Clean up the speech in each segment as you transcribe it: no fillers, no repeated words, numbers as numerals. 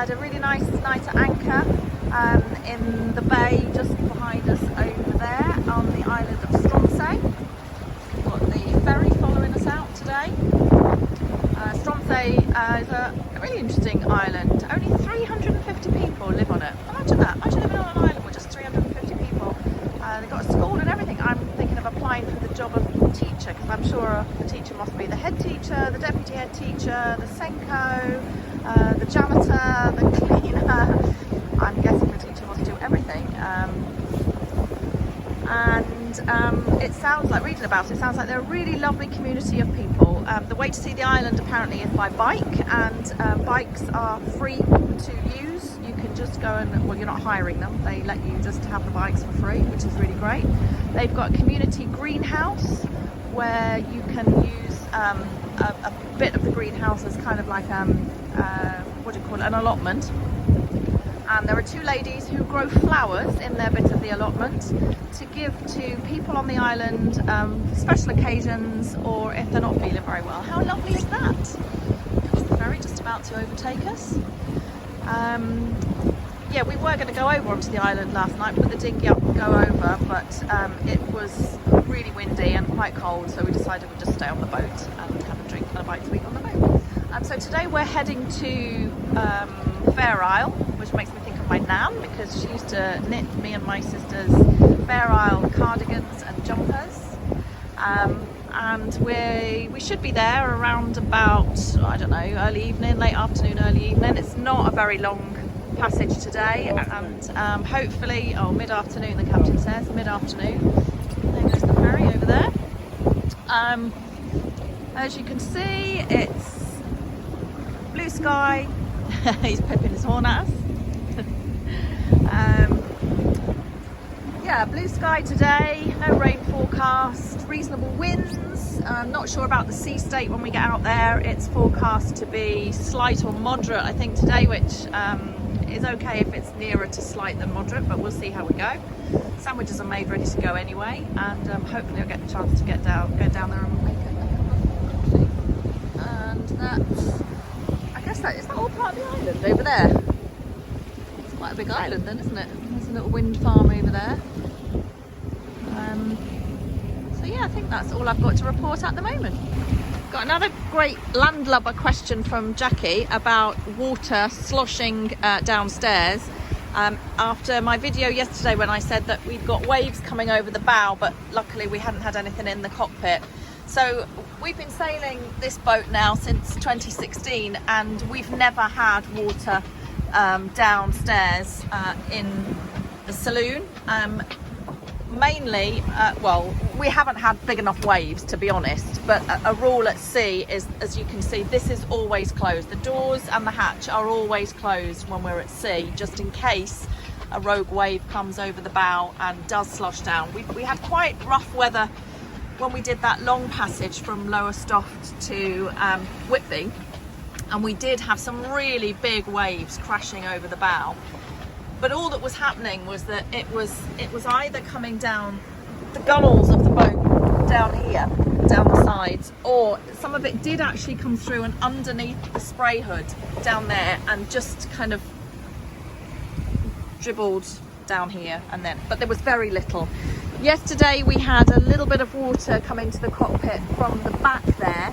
had a really nice night at anchor in the bay just behind us over there on the island of Stronsay. We've got the ferry following us out today. Stronsay is a really interesting island. Only 350 people live on it. Imagine that. Imagine living on an island with just 350 people. They've got a school and everything. I'm thinking of applying for the job of teacher, because I'm sure the teacher must be the head teacher, the deputy head teacher, the senko, the janitor, the cleaner. I'm guessing the teacher must do everything. It sounds like, reading about it, sounds like they're a really lovely community of people. The way to see the island apparently is by bike, and bikes are free to use. You can just go and, well, you're not hiring them, they let you just have the bikes for free, which is really great. They've got a community greenhouse where you can use a bit of the greenhouse as kind of like what do you call it, an allotment. And there are two ladies who grow flowers in their bit of the allotment to give to people on the island, special occasions, or if they're not feeling very well. How lovely is that? There's the ferry just about to overtake us. Yeah, we were going to go over onto the island last night, put the dinghy up and go over, but it was really windy and quite cold, so we decided we'd just stay on the boat and have a drink and a bite to eat on the boat. So today we're heading to Fair Isle, which makes me think of my nan, because she used to knit me and my sisters Fair Isle cardigans and jumpers. And we should be there around about, I don't know, early evening, late afternoon, early evening. It's not a very long passage today, and hopefully, mid-afternoon, the captain says, mid-afternoon. There goes the ferry over there. As you can see, it's blue sky. He's pipping his horn at us. Yeah, blue sky today, no rain forecast, reasonable winds. I'm not sure about the sea state when we get out there. It's forecast to be slight or moderate, I think, today, which is okay if it's nearer to slight than moderate, but we'll see how we go. Sandwiches are made ready to go anyway, and hopefully I'll get the chance to go down there and make a coffee. And that's, I guess that is that all part of the island over there. It's quite a big island then, isn't it? There's a little wind farm over there. So yeah, I think that's all I've got to report at the moment. Got another great landlubber question from Jackie about water sloshing downstairs. After my video yesterday when I said that we'd got waves coming over the bow, but luckily we hadn't had anything in the cockpit. So we've been sailing this boat now since 2016, and we've never had water downstairs in the saloon. Mainly, well, we haven't had big enough waves, to be honest, but a rule at sea is, as you can see, this is always closed. The doors and the hatch are always closed when we're at sea, just in case a rogue wave comes over the bow and does slosh down. We had quite rough weather when we did that long passage from Lowestoft to Whitby, and we did have some really big waves crashing over the bow. But all that was happening was that it was either coming down the gunnels of the boat down here, down the sides, or some of it did actually come through and underneath the spray hood down there and just kind of dribbled down here, and then, but there was very little. Yesterday we had a little bit of water come into the cockpit from the back there,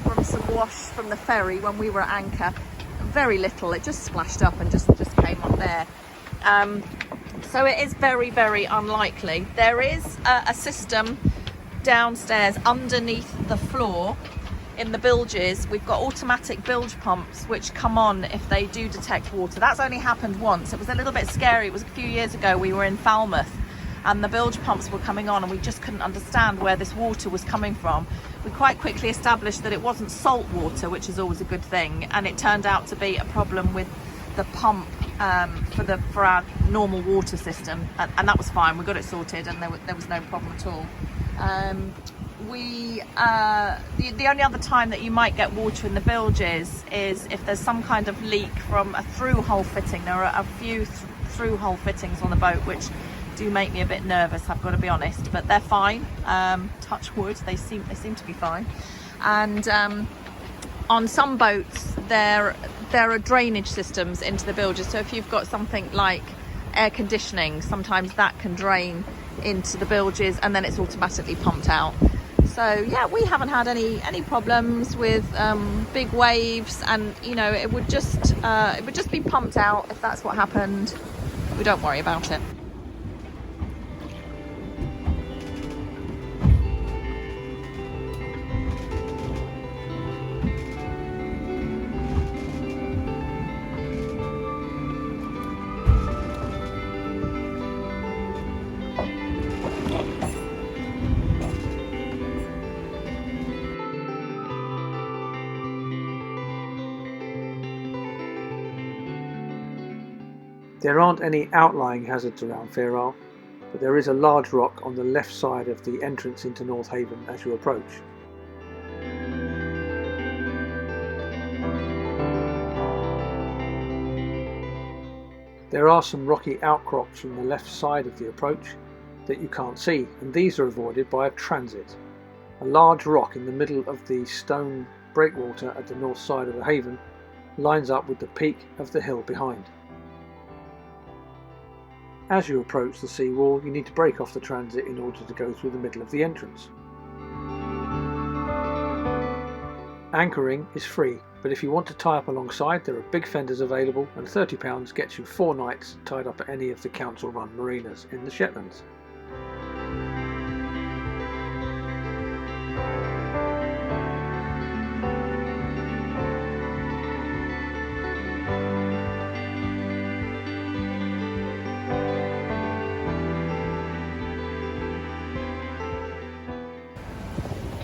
from some wash from the ferry when we were at anchor. Very little, it just splashed up and just came up there. So it is very, very unlikely. There is a system downstairs underneath the floor in the bilges. We've got automatic bilge pumps which come on if they do detect water. That's only happened once. It was a little bit scary. It was a few years ago. We were in Falmouth and the bilge pumps were coming on and we just couldn't understand where this water was coming from. We quite quickly established that it wasn't salt water, which is always a good thing, and it turned out to be a problem with the pump for our normal water system, and that was fine. We got it sorted and there was no problem at all. The only other time that you might get water in the bilges is if there's some kind of leak from a through-hole fitting. There are a few through-hole fittings on the boat which do make me a bit nervous, I've got to be honest, but they're fine. Touch wood, they seem to be fine. And on some boats there are drainage systems into the bilges. So if you've got something like air conditioning, sometimes that can drain into the bilges and then it's automatically pumped out. So yeah, we haven't had any problems with big waves, and you know, it would just be pumped out if that's what happened. We don't worry about it. There aren't any outlying hazards around Fair Isle, but there is a large rock on the left side of the entrance into North Haven as you approach. There are some rocky outcrops from the left side of the approach that you can't see, and these are avoided by a transit. A large rock in the middle of the stone breakwater at the north side of the haven lines up with the peak of the hill behind. As you approach the seawall, you need to break off the transit in order to go through the middle of the entrance. Anchoring is free, but if you want to tie up alongside, there are big fenders available, and £30 gets you 4 nights tied up at any of the council-run marinas in the Shetlands.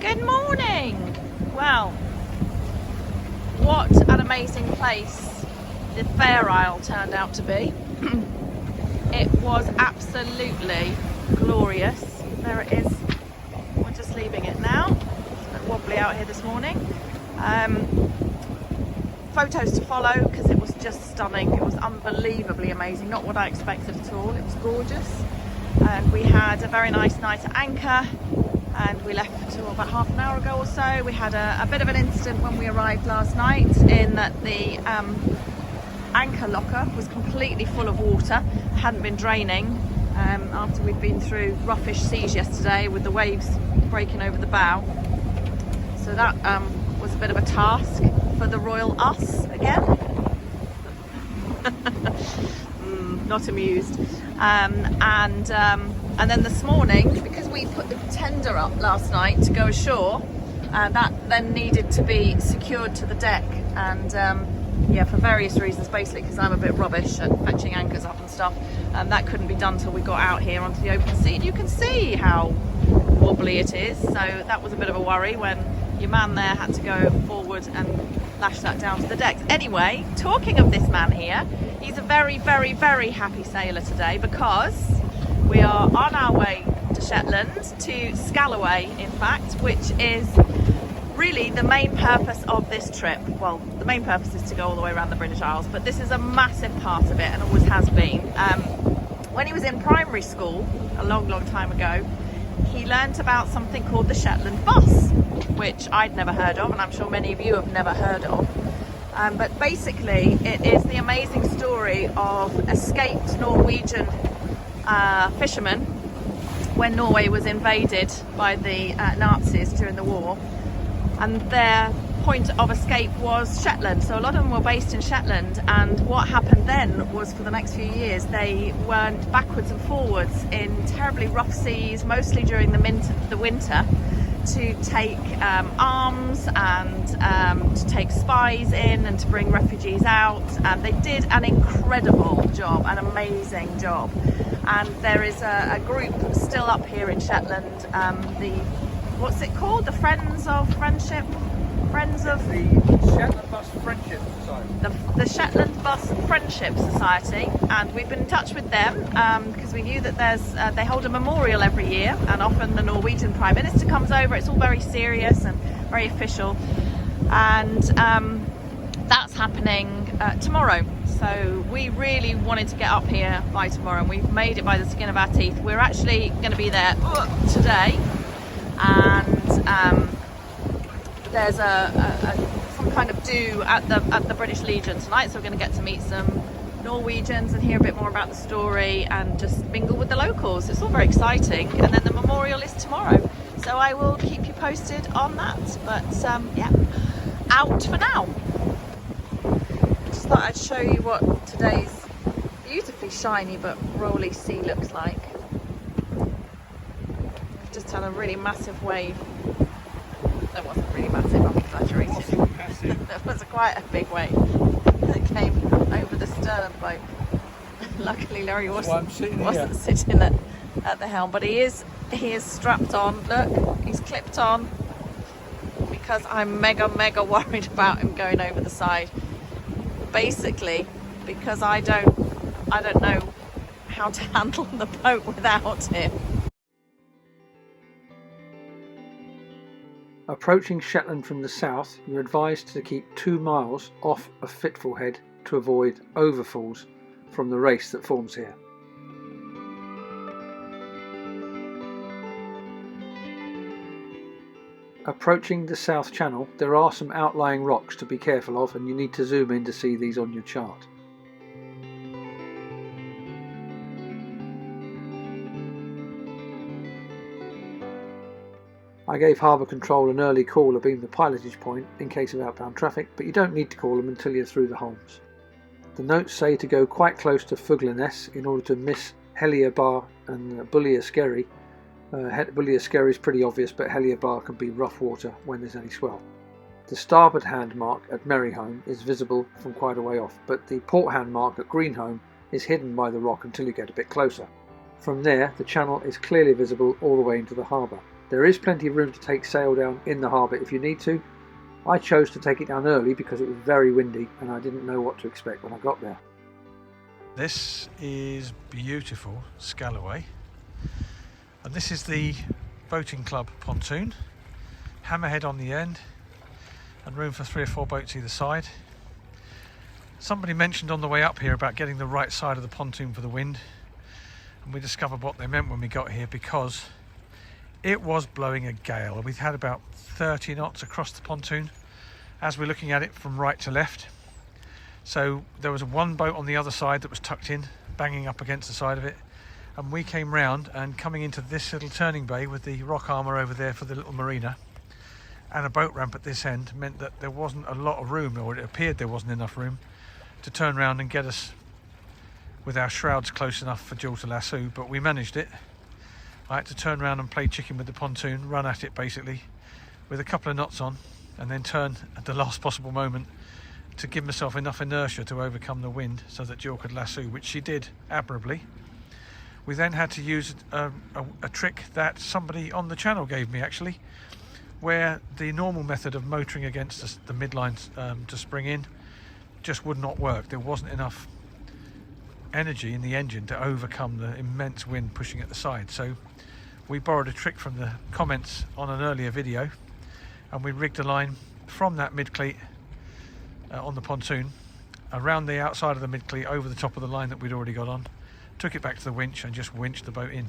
Good morning! Well, what an amazing place the Fair Isle turned out to be. It was absolutely glorious. There it is. We're just leaving it now. It's a bit wobbly out here this morning. Photos to follow because it was just stunning. It was unbelievably amazing. Not what I expected at all. It was gorgeous. And we had a very nice night at anchor. And we left about half an hour ago or so. We had a bit of an incident when we arrived last night, in that the anchor locker was completely full of water. It hadn't been draining after we'd been through roughish seas yesterday with the waves breaking over the bow. So that was a bit of a task for the royal us again. Not amused. And then this morning, because we put the tender up last night to go ashore, that then needed to be secured to the deck, and yeah, for various reasons, basically because I'm a bit rubbish at fetching anchors up and stuff, that couldn't be done till we got out here onto the open sea. And you can see how wobbly it is, so that was a bit of a worry when your man there had to go forward and lash that down to the decks. Anyway, talking of this man here, he's a very, very, very happy sailor today, because we are on our way to Shetland, to Scalloway in fact, which is really the main purpose of this trip. Well, the main purpose is to go all the way around the British Isles, but this is a massive part of it and always has been. When he was in primary school, a long, long time ago, he learnt about something called the Shetland bus, which I'd never heard of, and I'm sure many of you have never heard of. But basically, it is the amazing story of escaped Norwegian fishermen when Norway was invaded by the Nazis during the war, and their point of escape was Shetland. So a lot of them were based in Shetland, and what happened then was, for the next few years, they went backwards and forwards in terribly rough seas, mostly during the winter, to take arms and to take spies in and to bring refugees out. And they did an incredible job, an amazing job. And there is a group still up here in Shetland, what's it called? The Friends of Friendship? Friends of... The Shetland Bus Friendship Society. The Shetland Bus Friendship Society, and we've been in touch with them because we knew that they hold a memorial every year, and often the Norwegian Prime Minister comes over. It's all very serious and very official, and that's happening tomorrow. So we really wanted to get up here by tomorrow, and we've made it by the skin of our teeth. We're actually going to be there today, and there's from kind of do at the British Legion tonight. So we're going to get to meet some Norwegians and hear a bit more about the story and just mingle with the locals. It's all very exciting. And then the memorial is tomorrow, so I will keep you posted on that. But yeah, out for now. Just thought I'd show you what today's beautifully shiny but rolly sea looks like. We've just had a really massive wave. That wasn't really massive, I'm exaggerating. There was quite a big wave that came over the stern boat. Luckily Larry wasn't sitting at the helm, but he is strapped on. Look, he's clipped on, because I'm mega worried about him going over the side. Basically because I don't know how to handle the boat without him. Approaching Shetland from the south, you're advised to keep 2 miles off of Fitful Head to avoid overfalls from the race that forms here. Approaching the South Channel, there are some outlying rocks to be careful of, and you need to zoom in to see these on your chart. I gave Harbour Control an early call being the pilotage point in case of outbound traffic, but you don't need to call them until you're through the Holmes. The notes say to go quite close to Fuglaness in order to miss Hellier Bar and Bullier Skerry. Bullier Skerry is pretty obvious, but Hellier Bar can be rough water when there's any swell. The starboard hand mark at Merryholme is visible from quite a way off, but the port hand mark at Greenholme is hidden by the rock until you get a bit closer. From there, the channel is clearly visible all the way into the harbour. There is plenty of room to take sail down in the harbour if you need to. I chose to take it down early because it was very windy and I didn't know what to expect when I got there. This is beautiful Scalloway, and this is the boating club pontoon, hammerhead on the end and room for 3 or 4 boats either side. Somebody mentioned on the way up here about getting the right side of the pontoon for the wind, and we discovered what they meant when we got here, because it was blowing a gale. We'd had about 30 knots across the pontoon as we're looking at it from right to left. So there was one boat on the other side that was tucked in, banging up against the side of it, and we came round and coming into this little turning bay with the rock armour over there for the little marina and a boat ramp at this end meant that there wasn't a lot of room, or it appeared there wasn't enough room to turn around and get us with our shrouds close enough for Jill to lasso, but we managed it. I had to turn around and play chicken with the pontoon, run at it basically with a couple of knots on, and then turn at the last possible moment to give myself enough inertia to overcome the wind so that Jill could lasso, which she did admirably. We then had to use a trick that somebody on the channel gave me actually, where the normal method of motoring against the midlines to spring in just would not work. There wasn't enough energy in the engine to overcome the immense wind pushing at the side. So we borrowed a trick from the comments on an earlier video, and we rigged a line from that mid-cleat on the pontoon around the outside of the mid-cleat over the top of the line that we'd already got on, took it back to the winch and just winched the boat in.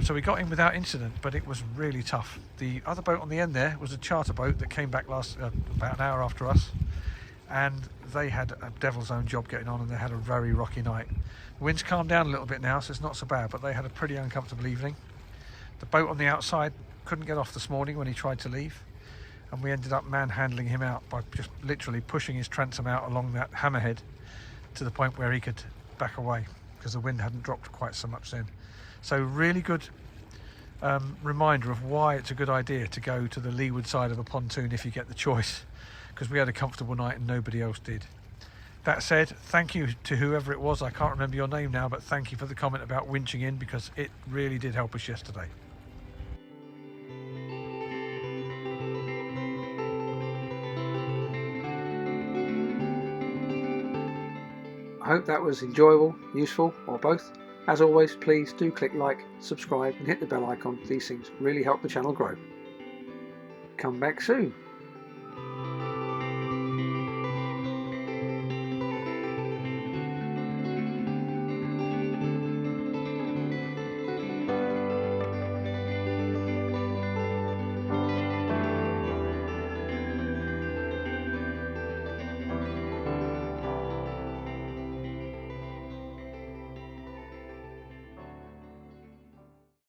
So we got in without incident, but it was really tough. The other boat on the end there was a charter boat that came back about an hour after us, and they had a devil's own job getting on, and they had a very rocky night. The wind's calmed down a little bit now, so it's not so bad, but they had a pretty uncomfortable evening. The boat on the outside couldn't get off this morning when he tried to leave, and we ended up manhandling him out by just literally pushing his transom out along that hammerhead to the point where he could back away, because the wind hadn't dropped quite so much then. So really good reminder of why it's a good idea to go to the leeward side of a pontoon if you get the choice, because we had a comfortable night and nobody else did. That said, thank you to whoever it was, I can't remember your name now, but thank you for the comment about winching in, because it really did help us yesterday. I hope that was enjoyable, useful, or both. As always, please do click like, subscribe and hit the bell icon. These things really help the channel grow. Come back soon.